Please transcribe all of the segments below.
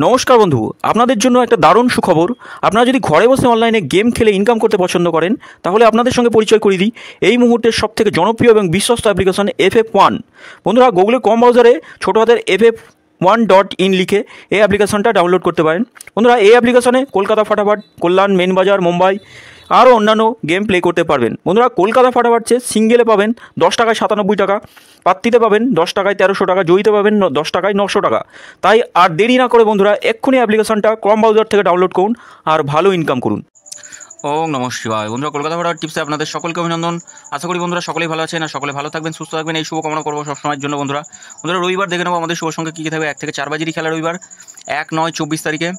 নমস্কার বন্ধু, আপনাদের জন্য একটা দারুণ সুখবর। আপনারা যদি ঘরে বসে অনলাইনে গেম খেলে ইনকাম করতে পছন্দ করেন, তাহলে আপনাদের সঙ্গে পরিচয় করিয়ে দিই এই মুহূর্তের সবথেকে জনপ্রিয় এবং বিশ্বস্ত অ্যাপ্লিকেশন FF1। বন্ধুরা, গুগলের কম ব্রাউজারে ছোটো হাতের FF1.in লিখে এই অ্যাপ্লিকেশনটা ডাউনলোড করতে পারেন। বন্ধুরা, এই অ্যাপ্লিকেশনে কলকাতা ফাটাফাট, কল্যাণ, মেন বাজার, মুম্বাই আরও অন্যান্য গেম প্লে করতে পারবেন। বন্ধুরা, কলকাতা ফাটাফাট সিঙ্গেলে পাবেন 10 টাকায় 97 টাকা, পাত্তিতে পাবেন 10 টাকায় 1300 টাকা, জয়ীতে পাবেন 10 টাকায় 900 টাকা। তাই আর দেরি না করে বন্ধুরা এক্ষুনি অ্যাপ্লিকেশনটা ক্রম ব্রাউজার থেকে ডাউনলোড করুন আর ভালো ইনকাম করুন। ওম নমঃ শিবায়। বন্ধুরা, কলকাতা ফাটাফাট টিপসে আপনাদের সকলকে অভিনন্দন। আশা করি বন্ধুরা সকলেই ভালো আছেন আর সকলে ভালো থাকবেন, সুস্থ থাকবেন, এই শুভকামনা করবো সবসময়ের জন্য। বন্ধুরা, রবিবার দেখে নেবো আমাদের শুভ সংখ্যা কী কী থাকবে। 1 থেকে 4 বাজিরই খেলা রবিবার 1/9/24 তারিখে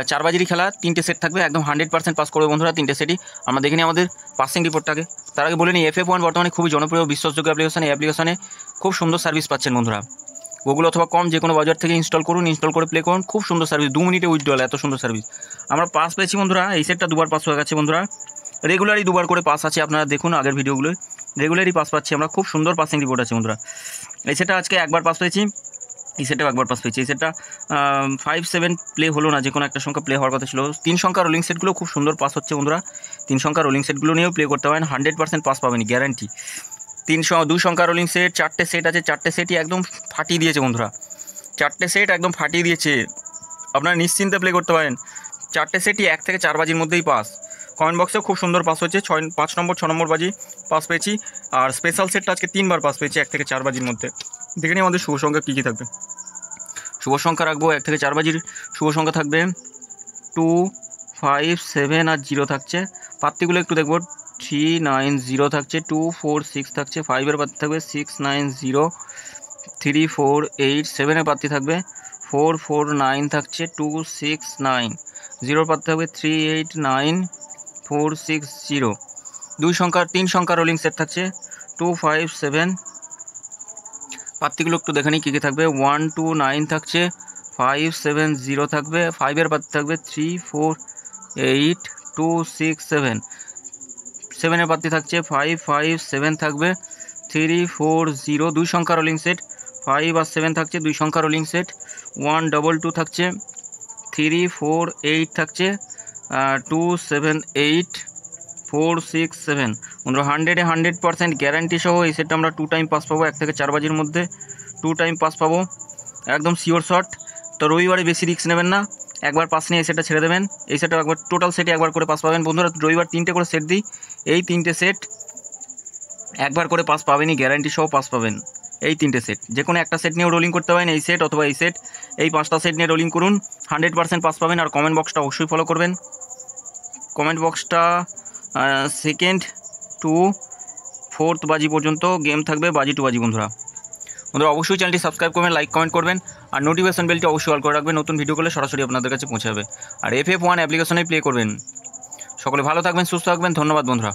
4 বাজিরই খেলা। 3টে সেট থাকবে, একদম 100% পাস করবে বন্ধুরা। 3টে সেটই আমরা দেখে নিই আমাদের পাসিং রিপোর্টটাকে। তার আগে বলে নিই, FF1 বর্তমানে খুবই জনপ্রিয় বিশ্বাসযোগ্য অ্যাপ্লিকেশন। এই অ্যাপ্লিকেশনে খুব সুন্দর সার্ভিস পাচ্ছেন বন্ধুরা। গুগল অথবা কম যে কোনো বাজার থেকে ইনস্টল করুন, ইনস্টল করে প্লে করুন। খুব সুন্দর সার্ভিস, 2 মিনিটে উইথড্রল, এত সুন্দর সার্ভিস। আমরা পাস পেয়েছি বন্ধুরা, এই সেটটা 2বার পাস হয়ে গেছে বন্ধুরা। রেগুলারই 2বার করে পাস আছে, আপনারা দেখুন আগের ভিডিওগুলো, রেগুলারই পাস পাচ্ছি আমরা। খুব সুন্দর পাসিং রিপোর্ট আছে বন্ধুরা। এই সেটটা আজকে একবার পাস পেয়েছি, এই সেটটাও একবার পাস পেয়েছি। এই সেটটা 5-7 প্লে হলো না, যে কোনো একটা সংখ্যা প্লে হওয়ার কথা ছিল। 3 সংখ্যা রোলিং সেটগুলো খুব সুন্দর পাস হচ্ছে বন্ধুরা। 3 সংখ্যা রোলিং সেটগুলো নিয়েও প্লে করতে পারেন, 100% পাস পাবেন গ্যারান্টি। 2 সংখ্যা রোলিং সেট, 4টে সেট আছে, 4টে সেটই একদম ফাটিয়ে দিয়েছে বন্ধুরা। 4টে সেট একদম ফাটিয়ে দিয়েছে, আপনারা নিশ্চিন্তে প্লে করতে পারেন। 4টে সেটই 1 থেকে 4 বাজির মধ্যেই পাস। কমেন্ট বক্সেও খুব সুন্দর পাস হচ্ছে। 5 নম্বর 6 নম্বর বাজি পাস পেয়েছি। আর স্পেশাল সেটটা আজকে 3বার পাস পেয়েছি 1 থেকে 4 বাজির মধ্যে। দেখে নিই আমাদের শুভ সংখ্যা কী কী থাকবে। শুভ সংখ্যা রাখবো 1 থেকে 4 বাজির শুভ সংখ্যা থাকবে 2, 5, 7 আর 0 থাকছে। পাত্তিগুলো একটু দেখবো, 3, 9, 0 থাকছে, 2, 4, 6 থাকছে, 5-এর পাত্তি থাকবে 6, 9, 0, 3, 4, 8, 7-এর পাত্তি থাকবে 4, 4, 9 থাকছে, 2, 6, 9, 0-এর পাত্তি থাকবে 3, 8, 9, 4, 6, 0। 3 সংখ্যা রোলিং সেট থাকছে 2, 5, 7। পাত্তিগুলো একটু দেখে নিই কী কী থাকবে। 1, 2, 9 থাকছে, 5, 7, 0 থাকবে, 5-এর পাত্তি থাকবে 3, 4, 8, 2, 6, 7। 7-এর পাত্তি থাকছে 5, 5, 7 থাকবে, 3, 4, 0। 2 সংখ্যা রোলিং সেট 5 আর 7 থাকছে, 2 সংখ্যা রোলিং সেট। 1, 2, 2 থাকছে, 3, 4, 8 থাকছে, 2, 7, 8, 4, 6, 7। বন্ধুরা, 100% গ্যারান্টি সহ এই সেটটা আমরা 2 টাইম পাস পাবো। 1 থেকে 4 বাজির মধ্যে 2 টাইম পাস পাবো, একদম শিওর শট। তো রবিবারে বেশি রিস্ক নেবেন না, একবার পাস নিয়ে এই সেটটা ছেড়ে দেবেন। এই সেটটা একবার টোটাল সেটে একবার করে পাস পাবেন বন্ধুরা। রবিবার 3টে করে সেট দিই, এই 3টে সেট একবার করে পাস পাবেনই, গ্যারান্টি সহ পাস পাবেন। এই 3টে সেট যে কোনো একটা সেট নিয়েও রোলিং করতে পারেন, এই সেট অথবা এই সেট, এই 5টা সেট নিয়ে রোলিং করুন, 100% পাস পাবেন। আর কমেন্ট বক্সটা অবশ্যই ফলো করবেন। কমেন্ট বক্সটা 2nd to 4th বাজি পর্যন্ত গেম থাকবে, বাজি টু বাজি বন্ধুরা। অবশ্যই চ্যানেলটি সাবস্ক্রাইব করবেন, লাইক কমেন্ট করবেন আর নোটিফিকেশন বেলটি অবশ্যই অল করে রাখবেন। নতুন ভিডিও করলে সরাসরি আপনাদের কাছে পৌঁছে যাবে। আর FF1 অ্যাপ্লিকেশনেই প্লে করবেন। সকলে ভালো থাকবেন, সুস্থ থাকবেন, ধন্যবাদ বন্ধুরা।